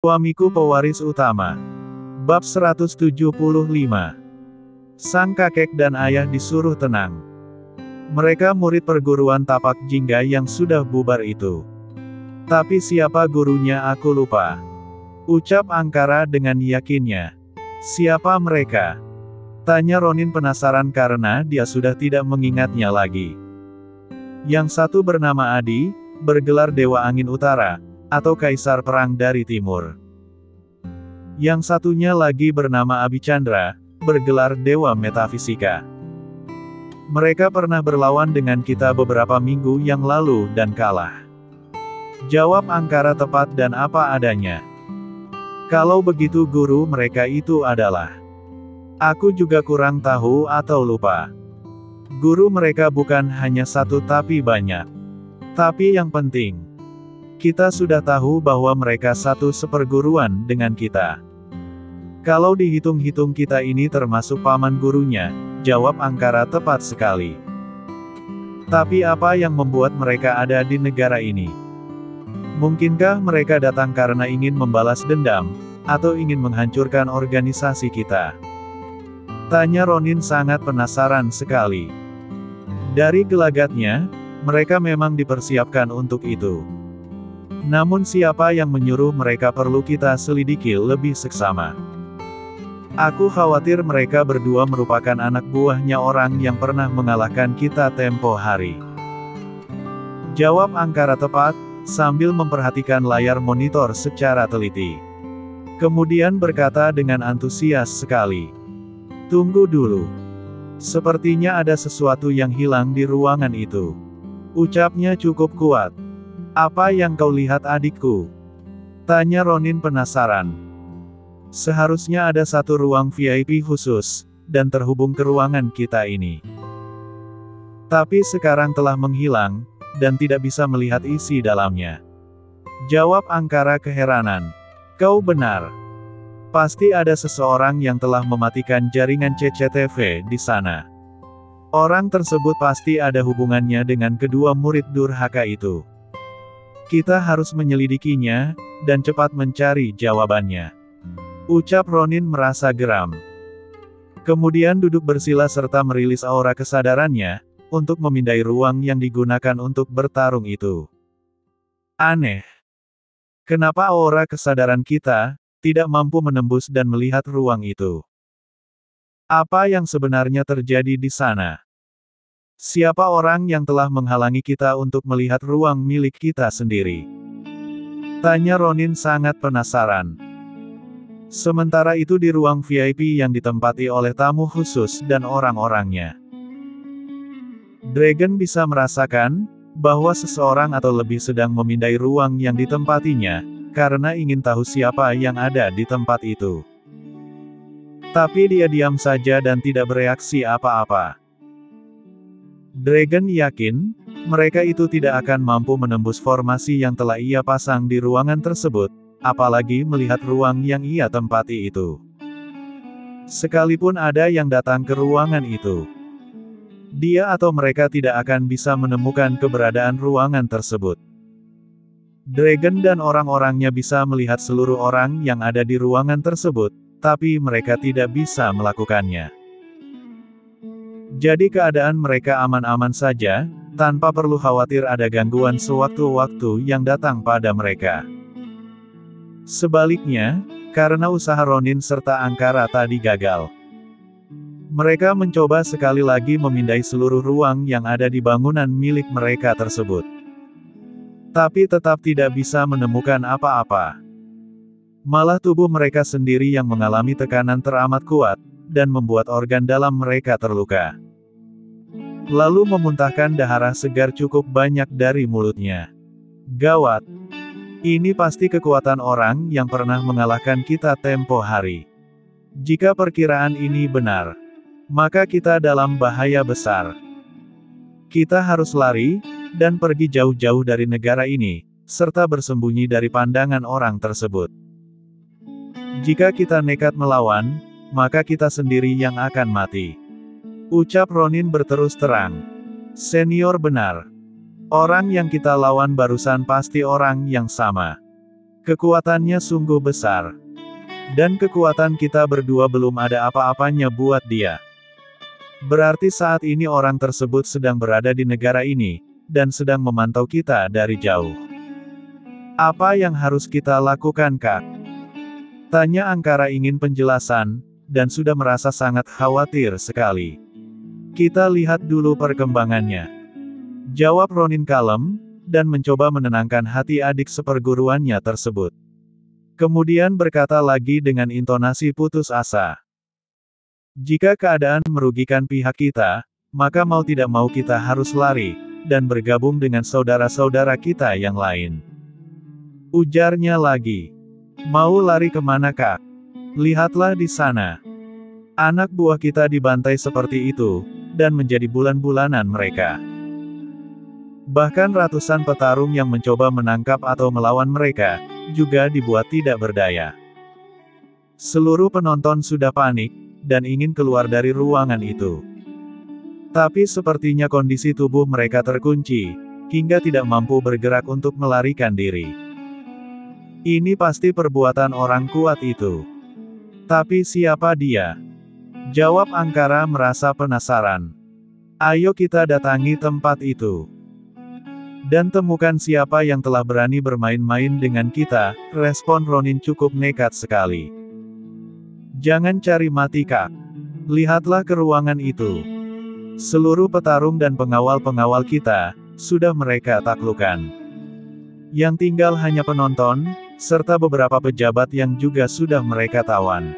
Suamiku pewaris utama. Bab 175. Sang kakek dan ayah disuruh tenang. Mereka murid perguruan tapak jingga yang sudah bubar itu. Tapi siapa gurunya aku lupa. Ucap Angkara dengan yakinnya. Siapa mereka? Tanya Ronin penasaran karena dia sudah tidak mengingatnya lagi. Yang satu bernama Adi, bergelar Dewa Angin Utara, atau Kaisar Perang dari Timur. Yang satunya lagi bernama Abicandra, bergelar Dewa Metafisika. Mereka pernah berlawan dengan kita beberapa minggu yang lalu dan kalah. Jawab Angkara tepat dan apa adanya. Kalau begitu guru mereka itu adalah. Aku juga kurang tahu atau lupa. Guru mereka bukan hanya satu tapi banyak. Tapi yang penting, kita sudah tahu bahwa mereka satu seperguruan dengan kita. Kalau dihitung-hitung kita ini termasuk paman gurunya, jawab Angkara tepat sekali. Tapi apa yang membuat mereka ada di negara ini? Mungkinkah mereka datang karena ingin membalas dendam, atau ingin menghancurkan organisasi kita? Tanya Ronin sangat penasaran sekali. Dari gelagatnya, mereka memang dipersiapkan untuk itu. Namun siapa yang menyuruh mereka perlu kita selidiki lebih seksama. Aku khawatir mereka berdua merupakan anak buahnya orang yang pernah mengalahkan kita tempo hari. Jawab Angkara tepat, sambil memperhatikan layar monitor secara teliti. Kemudian berkata dengan antusias sekali. Tunggu dulu. Sepertinya ada sesuatu yang hilang di ruangan itu. Ucapnya cukup kuat. Apa yang kau lihat adikku? Tanya Ronin penasaran. Seharusnya ada satu ruang VIP khusus, dan terhubung ke ruangan kita ini. Tapi sekarang telah menghilang, dan tidak bisa melihat isi dalamnya. Jawab Angkara keheranan. Kau benar. Pasti ada seseorang yang telah mematikan jaringan CCTV di sana. Orang tersebut pasti ada hubungannya dengan kedua murid durhaka itu. Kita harus menyelidikinya, dan cepat mencari jawabannya. Ucap Ronin merasa geram. Kemudian duduk bersila serta merilis aura kesadarannya, untuk memindai ruang yang digunakan untuk bertarung itu. Aneh. Kenapa aura kesadaran kita tidak mampu menembus dan melihat ruang itu? Apa yang sebenarnya terjadi di sana? Siapa orang yang telah menghalangi kita untuk melihat ruang milik kita sendiri? Tanya Ronin sangat penasaran. Sementara itu di ruang VIP yang ditempati oleh tamu khusus dan orang-orangnya. Dragon bisa merasakan bahwa seseorang atau lebih sedang memindai ruang yang ditempatinya, karena ingin tahu siapa yang ada di tempat itu. Tapi dia diam saja dan tidak bereaksi apa-apa. Dragon yakin, mereka itu tidak akan mampu menembus formasi yang telah ia pasang di ruangan tersebut, apalagi melihat ruang yang ia tempati itu. Sekalipun ada yang datang ke ruangan itu, dia atau mereka tidak akan bisa menemukan keberadaan ruangan tersebut. Dragon dan orang-orangnya bisa melihat seluruh orang yang ada di ruangan tersebut, tapi mereka tidak bisa melakukannya. Jadi keadaan mereka aman-aman saja, tanpa perlu khawatir ada gangguan sewaktu-waktu yang datang pada mereka. Sebaliknya, karena usaha Ronin serta Angkara tadi gagal, mereka mencoba sekali lagi memindai seluruh ruang yang ada di bangunan milik mereka tersebut. Tapi tetap tidak bisa menemukan apa-apa. Malah tubuh mereka sendiri yang mengalami tekanan teramat kuat, dan membuat organ dalam mereka terluka. Lalu memuntahkan darah segar cukup banyak dari mulutnya. Gawat. Ini pasti kekuatan orang yang pernah mengalahkan kita tempo hari. Jika perkiraan ini benar, maka kita dalam bahaya besar. Kita harus lari, dan pergi jauh-jauh dari negara ini, serta bersembunyi dari pandangan orang tersebut. Jika kita nekat melawan, maka kita sendiri yang akan mati. Ucap Ronin berterus terang. Senior benar. Orang yang kita lawan barusan pasti orang yang sama. Kekuatannya sungguh besar. Dan kekuatan kita berdua belum ada apa-apanya buat dia. Berarti saat ini orang tersebut sedang berada di negara ini, dan sedang memantau kita dari jauh. Apa yang harus kita lakukan, Kak? Tanya Angkara ingin penjelasan, dan sudah merasa sangat khawatir sekali. Kita lihat dulu perkembangannya. Jawab Ronin kalem, dan mencoba menenangkan hati adik seperguruannya tersebut. Kemudian berkata lagi dengan intonasi putus asa. Jika keadaan merugikan pihak kita, maka mau tidak mau kita harus lari, dan bergabung dengan saudara-saudara kita yang lain. Ujarnya lagi. Mau lari kemana, Kak? Lihatlah di sana. Anak buah kita dibantai seperti itu, dan menjadi bulan-bulanan mereka. Bahkan ratusan petarung yang mencoba menangkap atau melawan mereka, juga dibuat tidak berdaya. Seluruh penonton sudah panik, dan ingin keluar dari ruangan itu. Tapi sepertinya kondisi tubuh mereka terkunci, hingga tidak mampu bergerak untuk melarikan diri. Ini pasti perbuatan orang kuat itu. Tapi siapa dia? Jawab Angkara merasa penasaran. Ayo kita datangi tempat itu. Dan temukan siapa yang telah berani bermain-main dengan kita, respon Ronin cukup nekat sekali. Jangan cari mati, Kak. Lihatlah ke ruangan itu. Seluruh petarung dan pengawal-pengawal kita, sudah mereka taklukkan. Yang tinggal hanya penonton, serta beberapa pejabat yang juga sudah mereka tawan.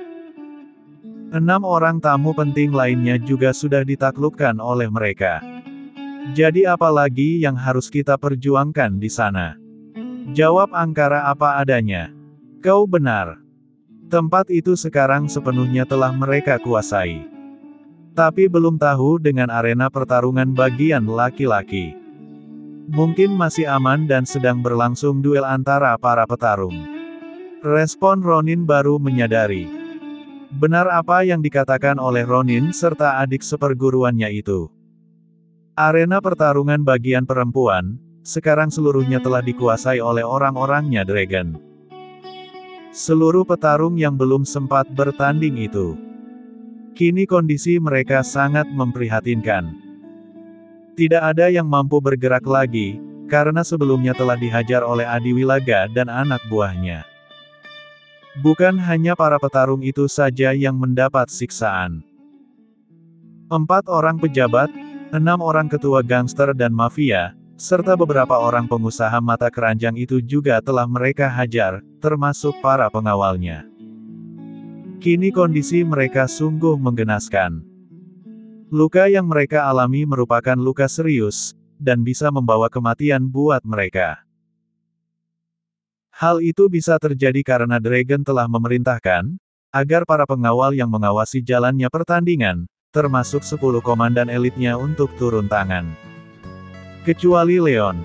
6 orang tamu penting lainnya juga sudah ditaklukkan oleh mereka. Jadi apa lagi yang harus kita perjuangkan di sana? Jawab Angkara apa adanya. Kau benar. Tempat itu sekarang sepenuhnya telah mereka kuasai. Tapi belum tahu dengan arena pertarungan bagian laki-laki. Mungkin masih aman dan sedang berlangsung duel antara para petarung. Respon Ronin baru menyadari. Benar apa yang dikatakan oleh Ronin serta adik seperguruannya itu. Arena pertarungan bagian perempuan, sekarang seluruhnya telah dikuasai oleh orang-orangnya Dragon. Seluruh petarung yang belum sempat bertanding itu. Kini kondisi mereka sangat memprihatinkan. Tidak ada yang mampu bergerak lagi, karena sebelumnya telah dihajar oleh Adiwilaga dan anak buahnya. Bukan hanya para petarung itu saja yang mendapat siksaan. 4 orang pejabat, 6 orang ketua gangster dan mafia, serta beberapa orang pengusaha mata keranjang itu juga telah mereka hajar, termasuk para pengawalnya. Kini kondisi mereka sungguh menggenaskan. Luka yang mereka alami merupakan luka serius, dan bisa membawa kematian buat mereka. Hal itu bisa terjadi karena Dragon telah memerintahkan, agar para pengawal yang mengawasi jalannya pertandingan, termasuk 10 komandan elitnya untuk turun tangan. Kecuali Leon.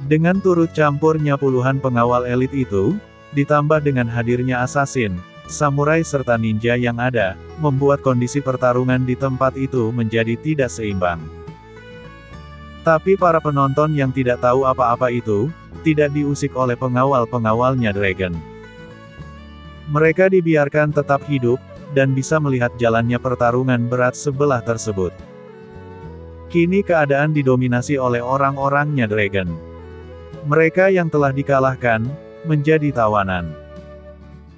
Dengan turut campurnya puluhan pengawal elit itu, ditambah dengan hadirnya assassin, samurai serta ninja yang ada, membuat kondisi pertarungan di tempat itu menjadi tidak seimbang. Tapi para penonton yang tidak tahu apa-apa itu, tidak diusik oleh pengawal-pengawalnya Dragon. Mereka dibiarkan tetap hidup, dan bisa melihat jalannya pertarungan berat sebelah tersebut. Kini keadaan didominasi oleh orang-orangnya Dragon. Mereka yang telah dikalahkan, menjadi tawanan.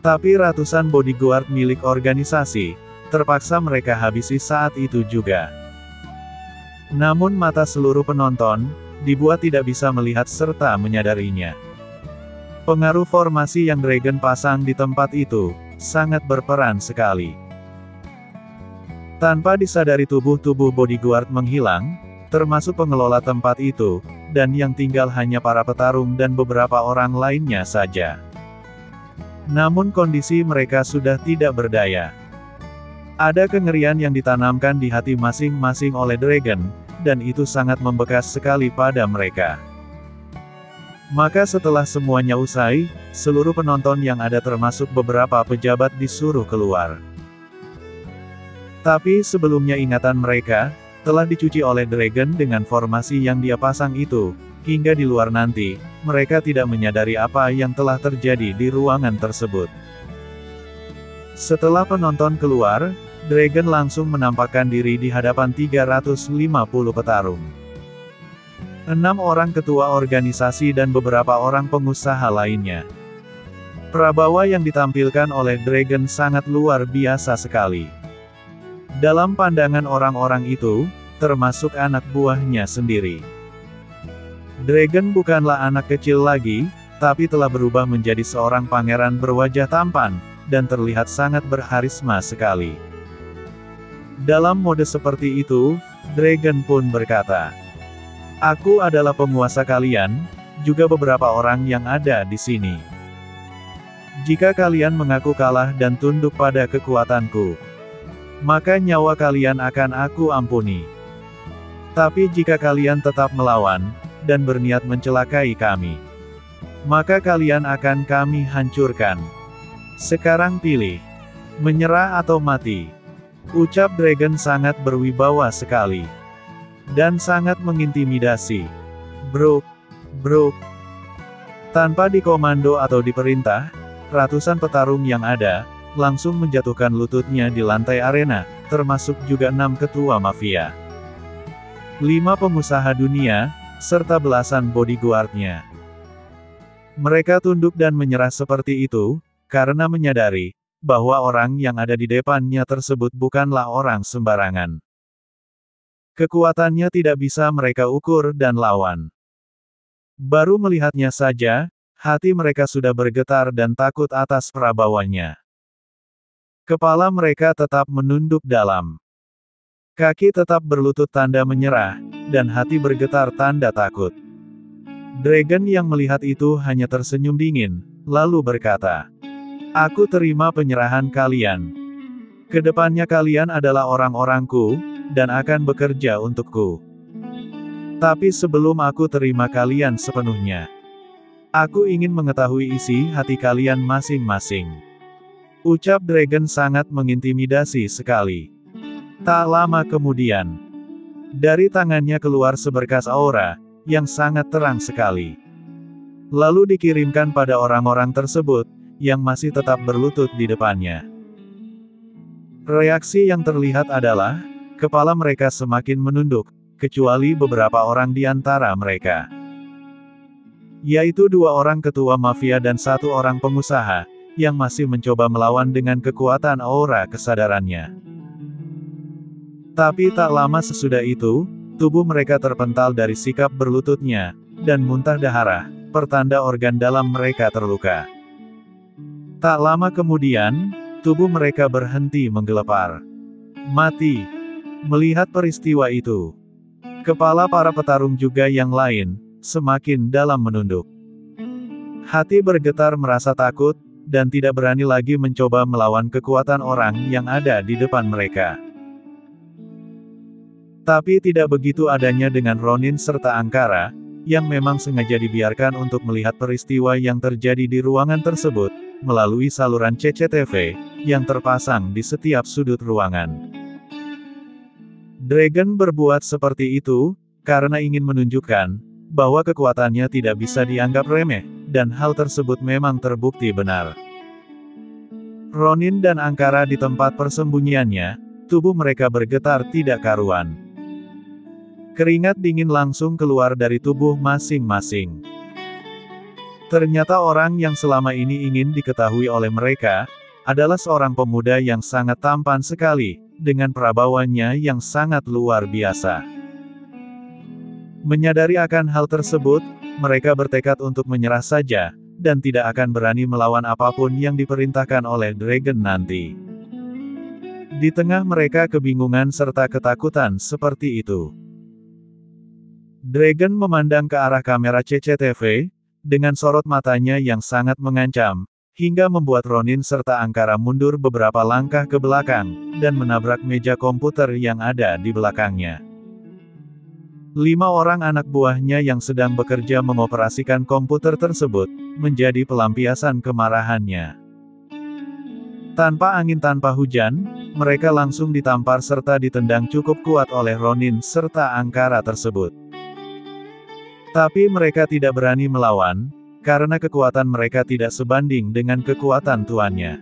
Tapi ratusan bodyguard milik organisasi, terpaksa mereka habisi saat itu juga. Namun mata seluruh penonton, dibuat tidak bisa melihat serta menyadarinya. Pengaruh formasi yang Dragon pasang di tempat itu, sangat berperan sekali. Tanpa disadari tubuh-tubuh bodyguard menghilang, termasuk pengelola tempat itu, dan yang tinggal hanya para petarung dan beberapa orang lainnya saja. Namun kondisi mereka sudah tidak berdaya. Ada kengerian yang ditanamkan di hati masing-masing oleh Dragon, dan itu sangat membekas sekali pada mereka. Maka setelah semuanya usai, seluruh penonton yang ada termasuk beberapa pejabat disuruh keluar. Tapi sebelumnya ingatan mereka, telah dicuci oleh Dragon dengan formasi yang dia pasang itu, hingga di luar nanti, mereka tidak menyadari apa yang telah terjadi di ruangan tersebut. Setelah penonton keluar, Dragon langsung menampakkan diri di hadapan 350 petarung. 6 orang ketua organisasi dan beberapa orang pengusaha lainnya. Prabawa yang ditampilkan oleh Dragon sangat luar biasa sekali. Dalam pandangan orang-orang itu, termasuk anak buahnya sendiri. Dragon bukanlah anak kecil lagi, tapi telah berubah menjadi seorang pangeran berwajah tampan, dan terlihat sangat berharisma sekali. Dalam mode seperti itu, Dragon pun berkata, "Aku adalah penguasa kalian, juga beberapa orang yang ada di sini. Jika kalian mengaku kalah dan tunduk pada kekuatanku, maka nyawa kalian akan aku ampuni. Tapi jika kalian tetap melawan, dan berniat mencelakai kami, maka kalian akan kami hancurkan. Sekarang pilih, menyerah atau mati." Ucap Dragon sangat berwibawa sekali. Dan sangat mengintimidasi. Bruk. Tanpa dikomando atau diperintah, ratusan petarung yang ada, langsung menjatuhkan lututnya di lantai arena, termasuk juga 6 ketua mafia. 5 pengusaha dunia, serta belasan bodyguardnya. Mereka tunduk dan menyerah seperti itu, karena menyadari bahwa orang yang ada di depannya tersebut bukanlah orang sembarangan. Kekuatannya tidak bisa mereka ukur dan lawan. Baru melihatnya saja, hati mereka sudah bergetar dan takut atas prabawanya. Kepala mereka tetap menunduk dalam. Kaki tetap berlutut tanda menyerah, dan hati bergetar tanda takut. Dragon yang melihat itu hanya tersenyum dingin, lalu berkata, "Aku terima penyerahan kalian. Kedepannya kalian adalah orang-orangku, dan akan bekerja untukku. Tapi sebelum aku terima kalian sepenuhnya, aku ingin mengetahui isi hati kalian masing-masing." Ucap Dragon sangat mengintimidasi sekali. Tak lama kemudian, dari tangannya keluar seberkas aura, yang sangat terang sekali. Lalu dikirimkan pada orang-orang tersebut, yang masih tetap berlutut di depannya. Reaksi yang terlihat adalah, kepala mereka semakin menunduk, kecuali beberapa orang di antara mereka. Yaitu 2 orang ketua mafia dan 1 orang pengusaha, yang masih mencoba melawan dengan kekuatan aura kesadarannya. Tapi tak lama sesudah itu, tubuh mereka terpental dari sikap berlututnya, dan muntah darah, pertanda organ dalam mereka terluka. Tak lama kemudian, tubuh mereka berhenti menggelepar. Mati. Melihat peristiwa itu, kepala para petarung juga yang lain, semakin dalam menunduk. Hati bergetar merasa takut, dan tidak berani lagi mencoba melawan kekuatan orang yang ada di depan mereka. Tapi tidak begitu adanya dengan Ronin serta Ankara, yang memang sengaja dibiarkan untuk melihat peristiwa yang terjadi di ruangan tersebut, melalui saluran CCTV, yang terpasang di setiap sudut ruangan. Dragon berbuat seperti itu, karena ingin menunjukkan, bahwa kekuatannya tidak bisa dianggap remeh, dan hal tersebut memang terbukti benar. Ronin dan Ankara di tempat persembunyiannya, tubuh mereka bergetar tidak karuan. Keringat dingin langsung keluar dari tubuh masing-masing. Ternyata orang yang selama ini ingin diketahui oleh mereka, adalah seorang pemuda yang sangat tampan sekali, dengan prabawanya yang sangat luar biasa. Menyadari akan hal tersebut, mereka bertekad untuk menyerah saja, dan tidak akan berani melawan apapun yang diperintahkan oleh Dragon nanti. Di tengah mereka kebingungan serta ketakutan seperti itu, Dragon memandang ke arah kamera CCTV, dengan sorot matanya yang sangat mengancam, hingga membuat Ronin serta Ankara mundur beberapa langkah ke belakang, dan menabrak meja komputer yang ada di belakangnya. 5 orang anak buahnya yang sedang bekerja mengoperasikan komputer tersebut, menjadi pelampiasan kemarahannya. Tanpa angin tanpa hujan, mereka langsung ditampar serta ditendang cukup kuat oleh Ronin serta Ankara tersebut. Tapi mereka tidak berani melawan, karena kekuatan mereka tidak sebanding dengan kekuatan tuannya.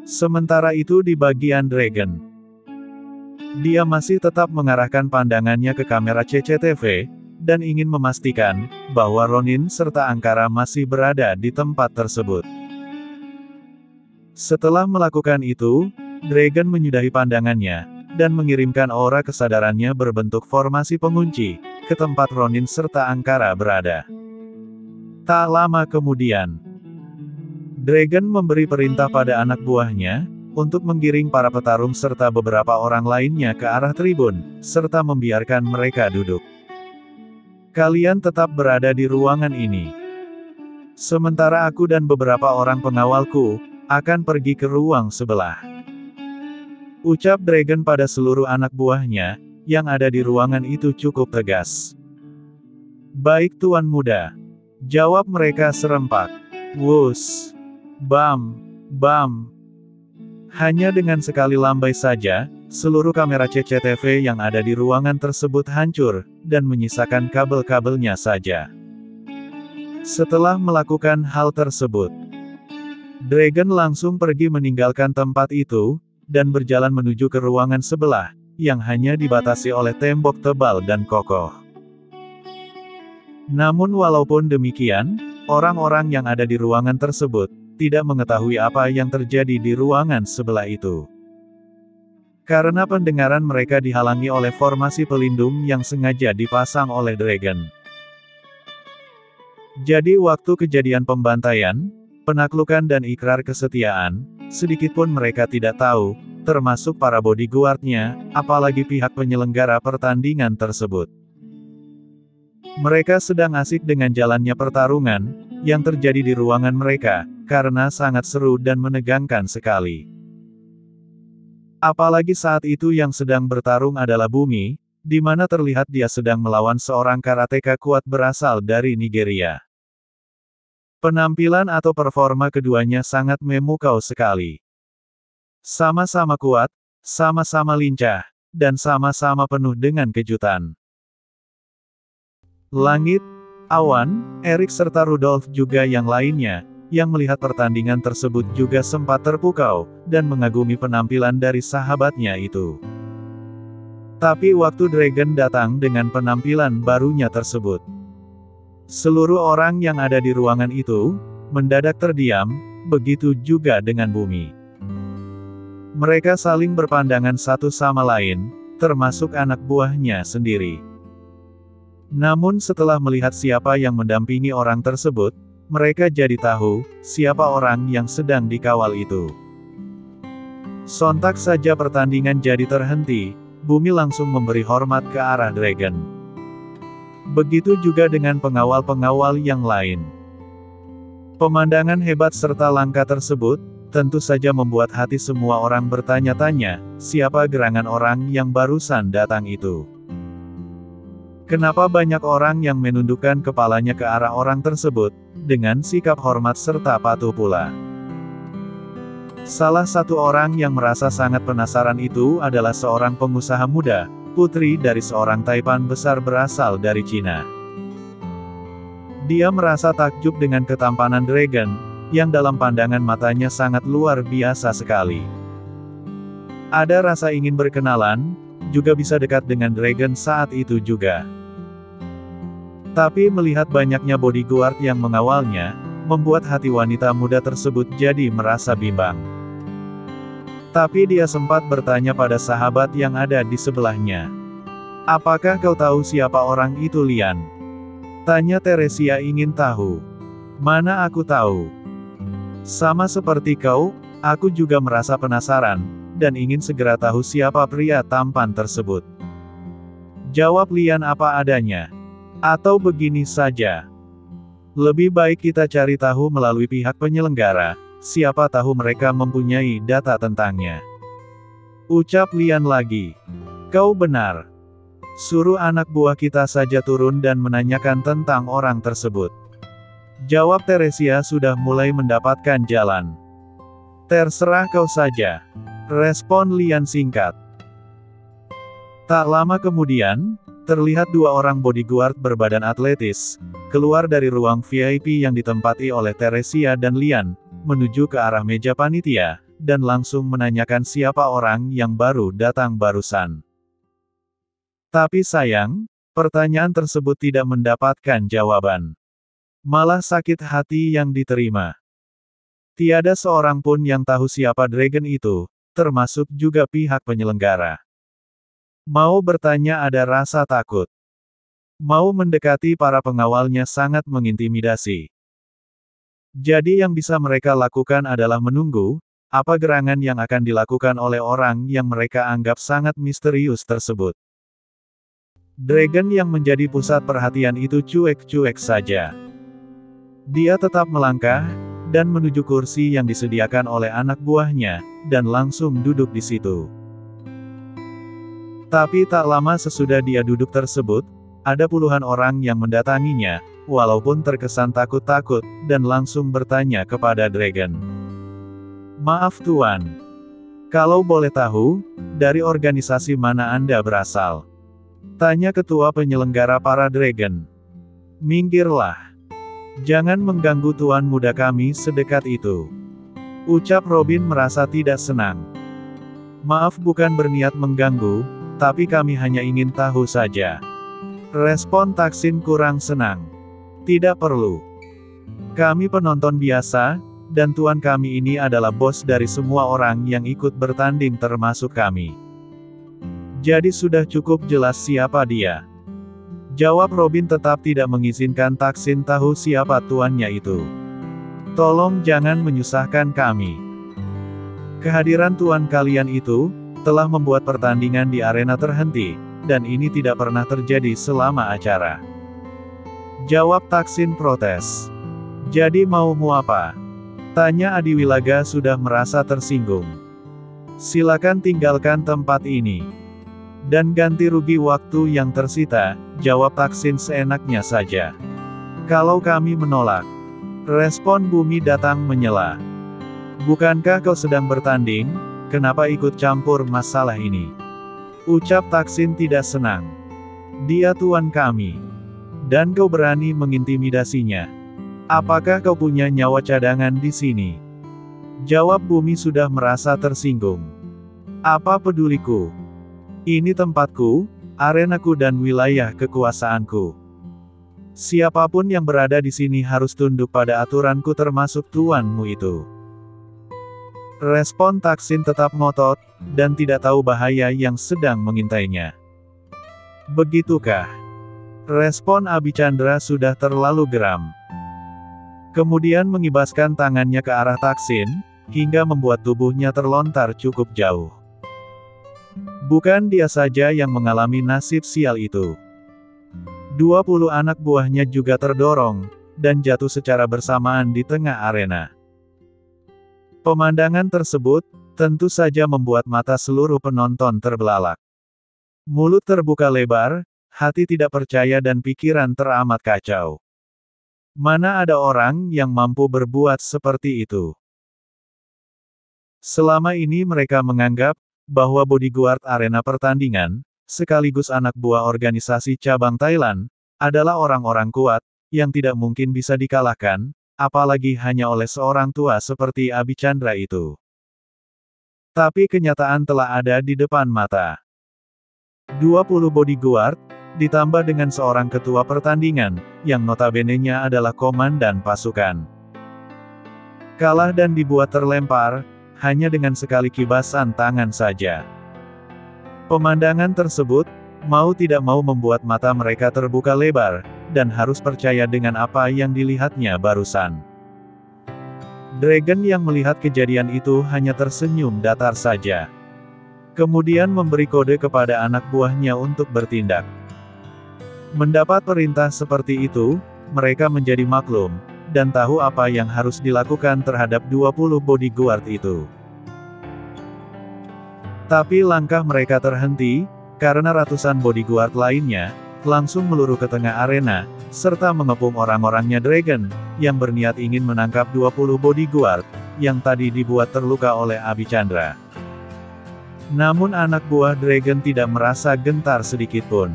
Sementara itu di bagian Dragon, dia masih tetap mengarahkan pandangannya ke kamera CCTV, dan ingin memastikan bahwa Ronin serta Angkara masih berada di tempat tersebut. Setelah melakukan itu, Dragon menyudahi pandangannya, dan mengirimkan aura kesadarannya berbentuk formasi pengunci, ke tempat Ronin serta Angkara berada. Tak lama kemudian, Dragon memberi perintah pada anak buahnya, untuk menggiring para petarung serta beberapa orang lainnya ke arah tribun, serta membiarkan mereka duduk. Kalian tetap berada di ruangan ini. Sementara aku dan beberapa orang pengawalku, akan pergi ke ruang sebelah. Ucap Dragon pada seluruh anak buahnya, yang ada di ruangan itu cukup tegas. Baik Tuan Muda. Jawab mereka serempak. Wus. Bam. Bam. Hanya dengan sekali lambai saja, seluruh kamera CCTV yang ada di ruangan tersebut hancur, dan menyisakan kabel-kabelnya saja. Setelah melakukan hal tersebut, Dragon langsung pergi meninggalkan tempat itu, dan berjalan menuju ke ruangan sebelah, yang hanya dibatasi oleh tembok tebal dan kokoh. Namun walaupun demikian, orang-orang yang ada di ruangan tersebut, tidak mengetahui apa yang terjadi di ruangan sebelah itu. Karena pendengaran mereka dihalangi oleh formasi pelindung yang sengaja dipasang oleh Dragon. Jadi waktu kejadian pembantaian, penaklukan dan ikrar kesetiaan, sedikitpun mereka tidak tahu, termasuk para bodyguard-nya, apalagi pihak penyelenggara pertandingan tersebut. Mereka sedang asik dengan jalannya pertarungan, yang terjadi di ruangan mereka, karena sangat seru dan menegangkan sekali. Apalagi saat itu yang sedang bertarung adalah Bumi, di mana terlihat dia sedang melawan seorang karateka kuat berasal dari Nigeria. Penampilan atau performa keduanya sangat memukau sekali. Sama-sama kuat, sama-sama lincah, dan sama-sama penuh dengan kejutan. Langit, Awan, Erik serta Rudolf juga yang lainnya, yang melihat pertandingan tersebut juga sempat terpukau, dan mengagumi penampilan dari sahabatnya itu. Tapi waktu Dragon datang dengan penampilan barunya tersebut, seluruh orang yang ada di ruangan itu, mendadak terdiam, begitu juga dengan Bumi. Mereka saling berpandangan satu sama lain, termasuk anak buahnya sendiri. Namun setelah melihat siapa yang mendampingi orang tersebut, mereka jadi tahu, siapa orang yang sedang dikawal itu. Sontak saja pertandingan jadi terhenti, Bumi langsung memberi hormat ke arah Dragon. Begitu juga dengan pengawal-pengawal yang lain. Pemandangan hebat serta langka tersebut, tentu saja membuat hati semua orang bertanya-tanya, siapa gerangan orang yang barusan datang itu? Kenapa banyak orang yang menundukkan kepalanya ke arah orang tersebut, dengan sikap hormat serta patuh pula? Salah satu orang yang merasa sangat penasaran itu adalah seorang pengusaha muda, putri dari seorang taipan besar berasal dari Cina. Dia merasa takjub dengan ketampanan Dragon, yang dalam pandangan matanya sangat luar biasa sekali. Ada rasa ingin berkenalan, juga bisa dekat dengan Dragon saat itu juga. Tapi melihat banyaknya bodyguard yang mengawalnya, membuat hati wanita muda tersebut jadi merasa bimbang. Tapi dia sempat bertanya pada sahabat yang ada di sebelahnya. Apakah kau tahu siapa orang itu, Lian? Tanya Teresia ingin tahu. Mana aku tahu. Sama seperti kau, aku juga merasa penasaran, dan ingin segera tahu siapa pria tampan tersebut. Jawab Lian apa adanya. Atau begini saja. Lebih baik kita cari tahu melalui pihak penyelenggara, siapa tahu mereka mempunyai data tentangnya. Ucap Lian lagi. Kau benar. Suruh anak buah kita saja turun dan menanyakan tentang orang tersebut. Jawab Teresia sudah mulai mendapatkan jalan. Terserah kau saja. Respon Lian singkat. Tak lama kemudian, Terlihat dua orang bodyguard berbadan atletis, keluar dari ruang VIP yang ditempati oleh Teresia dan Lian, menuju ke arah meja panitia, dan langsung menanyakan siapa orang yang baru datang barusan. Tapi sayang, pertanyaan tersebut tidak mendapatkan jawaban. Malah sakit hati yang diterima. Tiada seorang pun yang tahu siapa dragon itu, termasuk juga pihak penyelenggara. Mau bertanya ada rasa takut. Mau mendekati para pengawalnya sangat mengintimidasi. Jadi yang bisa mereka lakukan adalah menunggu, apa gerangan yang akan dilakukan oleh orang yang mereka anggap sangat misterius tersebut. Dragon yang menjadi pusat perhatian itu cuek-cuek saja. Dia tetap melangkah, dan menuju kursi yang disediakan oleh anak buahnya, dan langsung duduk di situ. Tapi tak lama sesudah dia duduk tersebut, ada puluhan orang yang mendatanginya, walaupun terkesan takut-takut, dan langsung bertanya kepada Dragon. Maaf Tuan. Kalau boleh tahu, dari organisasi mana Anda berasal? Tanya ketua penyelenggara para Dragon. Minggirlah. Jangan mengganggu tuan muda kami sedekat itu. Ucap Robin merasa tidak senang. Maaf bukan berniat mengganggu, tapi kami hanya ingin tahu saja. Respon Taksin kurang senang. Tidak perlu. Kami penonton biasa, dan tuan kami ini adalah bos dari semua orang yang ikut bertanding termasuk kami. Jadi sudah cukup jelas siapa dia. Jawab Robin tetap tidak mengizinkan Taksin tahu siapa tuannya itu. Tolong jangan menyusahkan kami. Kehadiran tuan kalian itu telah membuat pertandingan di arena terhenti, dan ini tidak pernah terjadi selama acara. Jawab Taksin protes. Jadi maumu apa? Tanya Adiwilaga sudah merasa tersinggung. Silakan tinggalkan tempat ini. Dan ganti rugi waktu yang tersita, jawab Taksin seenaknya saja. Kalau kami menolak. Respon Bumi Datang menyela. Bukankah kau sedang bertanding? Kenapa ikut campur masalah ini? Ucap Taksin tidak senang. Dia tuan kami. Dan kau berani mengintimidasinya. Apakah kau punya nyawa cadangan di sini? Jawab Bumi sudah merasa tersinggung. Apa peduliku? Ini tempatku, arenaku dan wilayah kekuasaanku. Siapapun yang berada di sini harus tunduk pada aturanku termasuk tuanmu itu. Respon Taksin tetap ngotot, dan tidak tahu bahaya yang sedang mengintainya. Begitukah? Respon Abicandra sudah terlalu geram. Kemudian mengibaskan tangannya ke arah Taksin, hingga membuat tubuhnya terlontar cukup jauh. Bukan dia saja yang mengalami nasib sial itu. 20 anak buahnya juga terdorong, dan jatuh secara bersamaan di tengah arena. Pemandangan tersebut, tentu saja membuat mata seluruh penonton terbelalak. Mulut terbuka lebar, hati tidak percaya dan pikiran teramat kacau. Mana ada orang yang mampu berbuat seperti itu? Selama ini mereka menganggap, bahwa bodyguard arena pertandingan, sekaligus anak buah organisasi cabang Thailand, adalah orang-orang kuat, yang tidak mungkin bisa dikalahkan, apalagi hanya oleh seorang tua seperti Abicandra itu. Tapi kenyataan telah ada di depan mata. 20 bodyguard, ditambah dengan seorang ketua pertandingan, yang notabene-nya adalah komandan pasukan. Kalah dan dibuat terlempar, hanya dengan sekali kibasan tangan saja. Pemandangan tersebut, mau tidak mau membuat mata mereka terbuka lebar, dan harus percaya dengan apa yang dilihatnya barusan. Dragon yang melihat kejadian itu hanya tersenyum datar saja. Kemudian memberi kode kepada anak buahnya untuk bertindak. Mendapat perintah seperti itu, mereka menjadi maklum, dan tahu apa yang harus dilakukan terhadap 20 bodyguard itu. Tapi langkah mereka terhenti, karena ratusan bodyguard lainnya, langsung meluruh ke tengah arena, serta mengepung orang-orangnya Dragon, yang berniat ingin menangkap 20 bodyguard, yang tadi dibuat terluka oleh Abicandra. Namun anak buah Dragon tidak merasa gentar sedikitpun.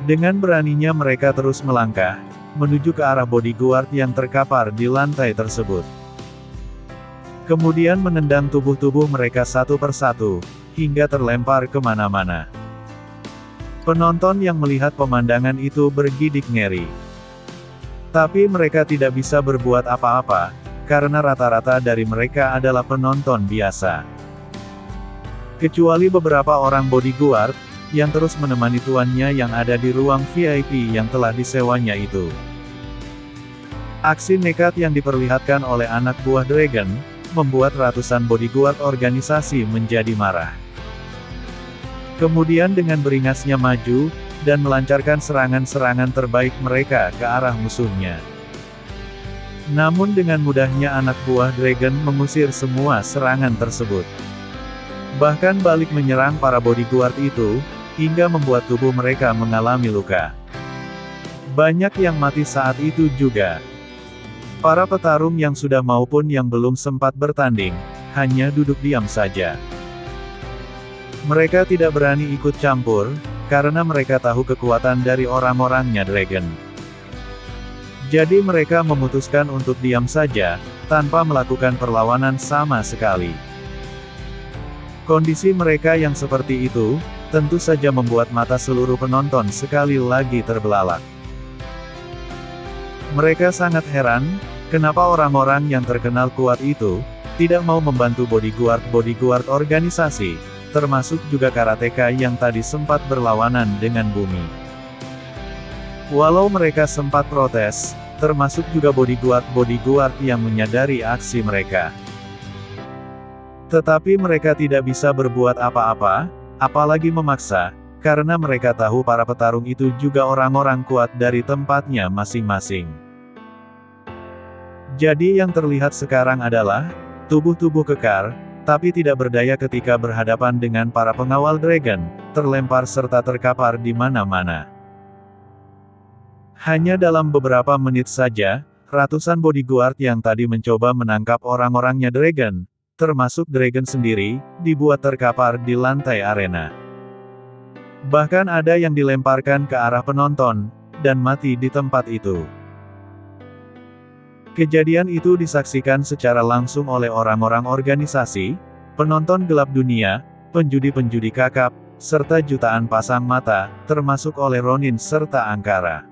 Dengan beraninya mereka terus melangkah, menuju ke arah bodyguard yang terkapar di lantai tersebut. Kemudian menendang tubuh-tubuh mereka satu persatu, hingga terlempar kemana-mana. Penonton yang melihat pemandangan itu bergidik ngeri. Tapi mereka tidak bisa berbuat apa-apa, karena rata-rata dari mereka adalah penonton biasa. Kecuali beberapa orang bodyguard, yang terus menemani tuannya yang ada di ruang VIP yang telah disewanya itu. Aksi nekat yang diperlihatkan oleh anak buah Dragon, membuat ratusan bodyguard organisasi menjadi marah. Kemudian dengan beringasnya maju, dan melancarkan serangan-serangan terbaik mereka ke arah musuhnya. Namun dengan mudahnya anak buah Dragon mengusir semua serangan tersebut. Bahkan balik menyerang para bodyguard itu, hingga membuat tubuh mereka mengalami luka. Banyak yang mati saat itu juga. Para petarung yang sudah maupun yang belum sempat bertanding, hanya duduk diam saja. Mereka tidak berani ikut campur, karena mereka tahu kekuatan dari orang-orangnya Dragon. Jadi mereka memutuskan untuk diam saja, tanpa melakukan perlawanan sama sekali. Kondisi mereka yang seperti itu, tentu saja membuat mata seluruh penonton sekali lagi terbelalak. Mereka sangat heran, kenapa orang-orang yang terkenal kuat itu, tidak mau membantu bodyguard organisasi, termasuk juga karateka yang tadi sempat berlawanan dengan bumi. Walau mereka sempat protes, termasuk juga bodyguard yang menyadari aksi mereka. Tetapi mereka tidak bisa berbuat apa-apa, apalagi memaksa, karena mereka tahu para petarung itu juga orang-orang kuat dari tempatnya masing-masing. Jadi yang terlihat sekarang adalah, tubuh-tubuh kekar, tapi tidak berdaya ketika berhadapan dengan para pengawal Dragon, terlempar serta terkapar di mana-mana. Hanya dalam beberapa menit saja, ratusan bodyguard yang tadi mencoba menangkap orang-orangnya Dragon, termasuk Dragon sendiri, dibuat terkapar di lantai arena. Bahkan ada yang dilemparkan ke arah penonton, dan mati di tempat itu. Kejadian itu disaksikan secara langsung oleh orang-orang organisasi, penonton gelap dunia, penjudi-penjudi kakap, serta jutaan pasang mata, termasuk oleh Ronin serta Angkara.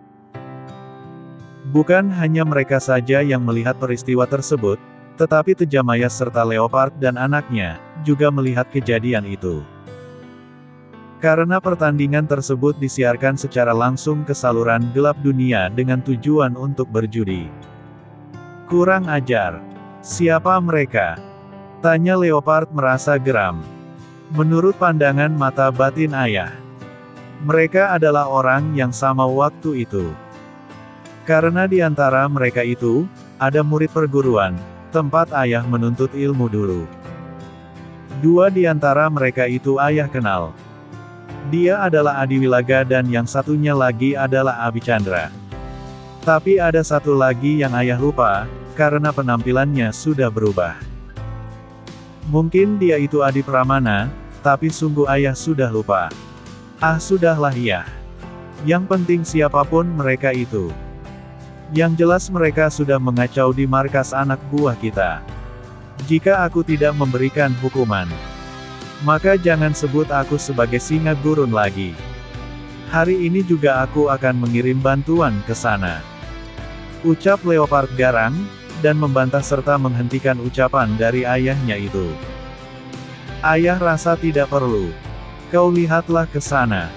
Bukan hanya mereka saja yang melihat peristiwa tersebut, tetapi Tejamaya serta Leopard dan anaknya, juga melihat kejadian itu. Karena pertandingan tersebut disiarkan secara langsung ke saluran gelap dunia dengan tujuan untuk berjudi. Kurang ajar. Siapa mereka? Tanya Leopard merasa geram. Menurut pandangan mata batin ayah, mereka adalah orang yang sama waktu itu. Karena di antara mereka itu, ada murid perguruan, tempat ayah menuntut ilmu dulu. Dua di antara mereka itu ayah kenal. Dia adalah Adiwilaga dan yang satunya lagi adalah Abicandra. Tapi ada satu lagi yang ayah lupa, karena penampilannya sudah berubah. Mungkin dia itu Adi Pramana, tapi sungguh ayah sudah lupa. Ah sudahlah ya. Yang penting siapapun mereka itu. Yang jelas mereka sudah mengacau di markas anak buah kita. Jika aku tidak memberikan hukuman, maka jangan sebut aku sebagai singa gurun lagi. Hari ini juga aku akan mengirim bantuan ke sana. Ucap Leopard garang, dan membantah serta menghentikan ucapan dari ayahnya itu. Ayah rasa tidak perlu. Kau lihatlah ke sana.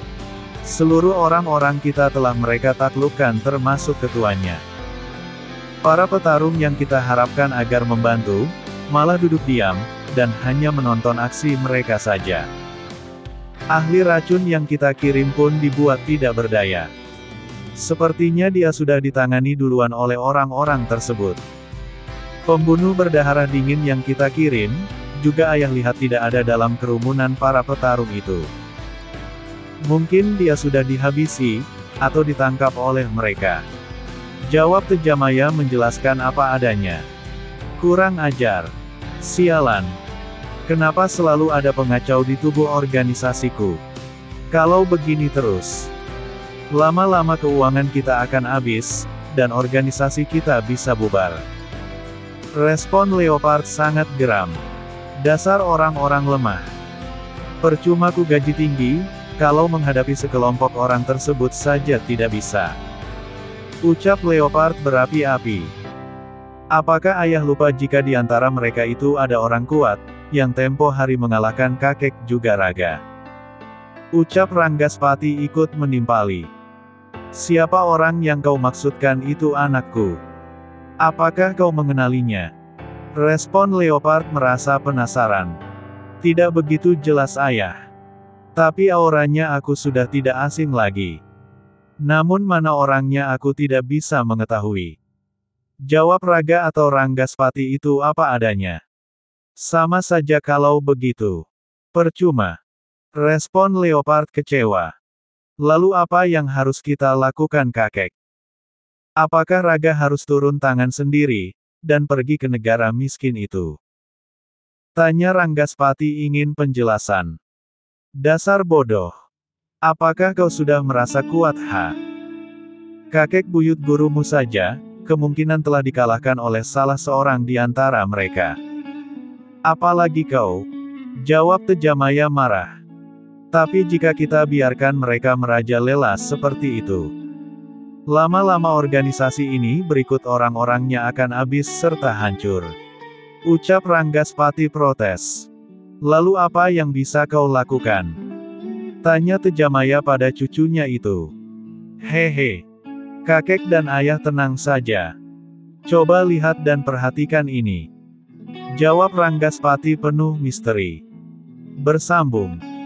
Seluruh orang-orang kita telah mereka taklukkan termasuk ketuanya. Para petarung yang kita harapkan agar membantu, malah duduk diam, dan hanya menonton aksi mereka saja. Ahli racun yang kita kirim pun dibuat tidak berdaya. Sepertinya dia sudah ditangani duluan oleh orang-orang tersebut. Pembunuh berdarah dingin yang kita kirim, juga ayah lihat tidak ada dalam kerumunan para petarung itu. Mungkin dia sudah dihabisi, atau ditangkap oleh mereka. Jawab Tejamaya menjelaskan apa adanya. Kurang ajar. Sialan. Kenapa selalu ada pengacau di tubuh organisasiku? Kalau begini terus, Lama-lama keuangan kita akan habis, dan organisasi kita bisa bubar. Respon Leopard sangat geram. Dasar orang-orang lemah. Percuma ku gaji tinggi, kalau menghadapi sekelompok orang tersebut saja tidak bisa. Ucap Leopard berapi-api. Apakah ayah lupa jika di antara mereka itu ada orang kuat, yang tempo hari mengalahkan kakek juga Raga? Ucap Ranggaspati ikut menimpali. Siapa orang yang kau maksudkan itu anakku? Apakah kau mengenalinya? Respon Leopard merasa penasaran. Tidak begitu jelas ayah. Tapi auranya aku sudah tidak asing lagi. Namun mana orangnya aku tidak bisa mengetahui. Jawab Raga atau Ranggaspati itu apa adanya. Sama saja kalau begitu. Percuma. Respon Leopard kecewa. Lalu apa yang harus kita lakukan kakek? Apakah Raga harus turun tangan sendiri, dan pergi ke negara miskin itu? Tanya Ranggaspati ingin penjelasan. Dasar bodoh. Apakah kau sudah merasa kuat ha? Kakek buyut gurumu saja, kemungkinan telah dikalahkan oleh salah seorang di antara mereka. Apalagi kau? Jawab Tejamaya marah. Tapi jika kita biarkan mereka merajalela seperti itu, lama-lama organisasi ini berikut orang-orangnya akan habis serta hancur. Ucap Ranggaspati protes. Lalu apa yang bisa kau lakukan? Tanya Tejamaya pada cucunya itu. Hehe. Kakek dan ayah tenang saja. Coba lihat dan perhatikan ini. Jawab Ranggaspati penuh misteri. Bersambung.